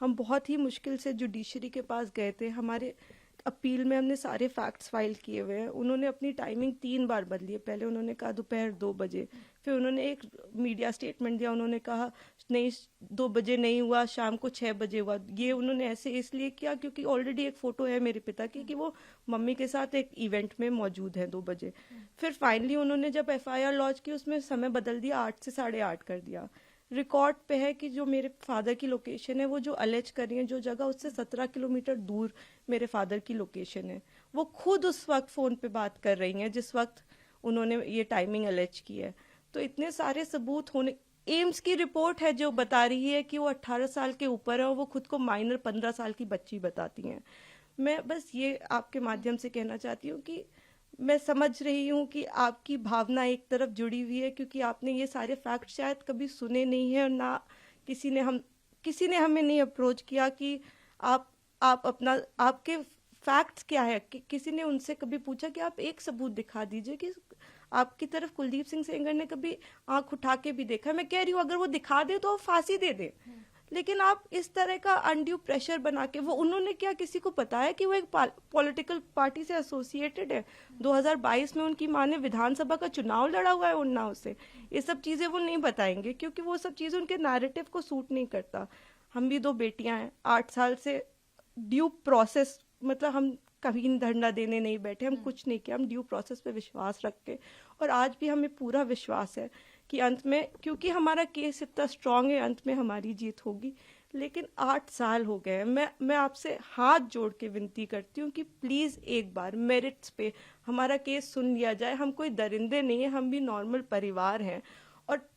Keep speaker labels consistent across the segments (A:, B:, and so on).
A: हम बहुत ही मुश्किल से जुडिशरी के पास गए थे। हमारे अपील में हमने सारे फैक्ट्स फाइल किए हुए हैं। उन्होंने अपनी टाइमिंग 3 बार बदली है। पहले उन्होंने कहा दोपहर 2 बजे, फिर उन्होंने एक मीडिया स्टेटमेंट दिया, उन्होंने कहा नहीं 2 बजे नहीं हुआ, शाम को 6 बजे हुआ। ये उन्होंने ऐसे इसलिए किया क्योंकि ऑलरेडी एक फोटो है मेरे पिता की कि वो मम्मी के साथ एक इवेंट में मौजूद है 2 बजे। फिर फाइनली उन्होंने जब FIR लॉन्च की उसमें समय बदल दिया, 8 से 8:30 कर दिया। रिकॉर्ड पे है कि जो मेरे फादर की लोकेशन है, वो जो अलेज कर रही है जो जगह, उससे 17 किलोमीटर दूर मेरे फादर की लोकेशन है। वो खुद उस वक्त फोन पे बात कर रही हैं जिस वक्त उन्होंने ये टाइमिंग अलेज की है। तो इतने सारे सबूत होने, एम्स की रिपोर्ट है जो बता रही है कि वो 18 साल के ऊपर है और वो खुद को माइनर 15 साल की बच्ची बताती हैं। मैं बस ये आपके माध्यम से कहना चाहती हूँ कि मैं समझ रही हूँ कि आपकी भावना एक तरफ जुड़ी हुई है क्योंकि आपने ये सारे फैक्ट शायद कभी सुने नहीं है और ना किसी ने हमें नहीं अप्रोच किया कि आप अपना आपके फैक्ट्स क्या है। किसी ने उनसे कभी पूछा कि आप एक सबूत दिखा दीजिए कि आपकी तरफ कुलदीप सिंह सेंगर ने कभी आंख उठा के भी देखा। मैं कह रही हूँ अगर वो दिखा दे तो वो फांसी दे दे, लेकिन आप इस तरह का अनड्यू प्रेशर बना के, वो उन्होंने क्या किसी को बताया कि वो एक पॉलिटिकल पार्टी से एसोसिएटेड है? 2022 में उनकी माँ ने विधानसभा का चुनाव लड़ा हुआ है उन्नाव से। ये सब चीजें वो नहीं बताएंगे क्योंकि वो सब चीजें उनके नैरेटिव को सूट नहीं करता। हम भी 2 बेटियां हैं, 8 साल से ड्यू प्रोसेस, मतलब हम कभी धरना देने नहीं बैठे, हम कुछ नहीं किया, हम ड्यू प्रोसेस पे विश्वास रख के, और आज भी हमें पूरा विश्वास है कि अंत में, क्योंकि हमारा केस इतना स्ट्रांग है, अंत में हमारी जीत होगी। लेकिन 8 साल हो गए। मैं आपसे हाथ जोड़ के विनती करती हूँ कि प्लीज एक बार मेरिट्स पे हमारा केस सुन लिया जाए। हम कोई दरिंदे नहीं है, हम भी नॉर्मल परिवार हैं। और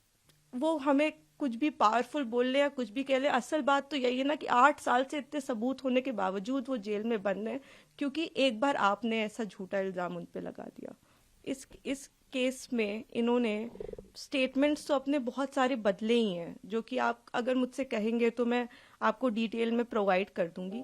A: वो हमें कुछ भी पावरफुल बोल ले या कुछ भी कह ले, असल बात तो यही है ना कि 8 साल से इतने सबूत होने के बावजूद वो जेल में बंद है क्योंकि एक बार आपने ऐसा झूठा इल्जाम उन पे लगा दिया। इस केस में इन्होंने स्टेटमेंट्स तो अपने बहुत सारे बदले ही हैं, जो कि आप अगर मुझसे कहेंगे तो मैं आपको डिटेल में प्रोवाइड कर दूंगी।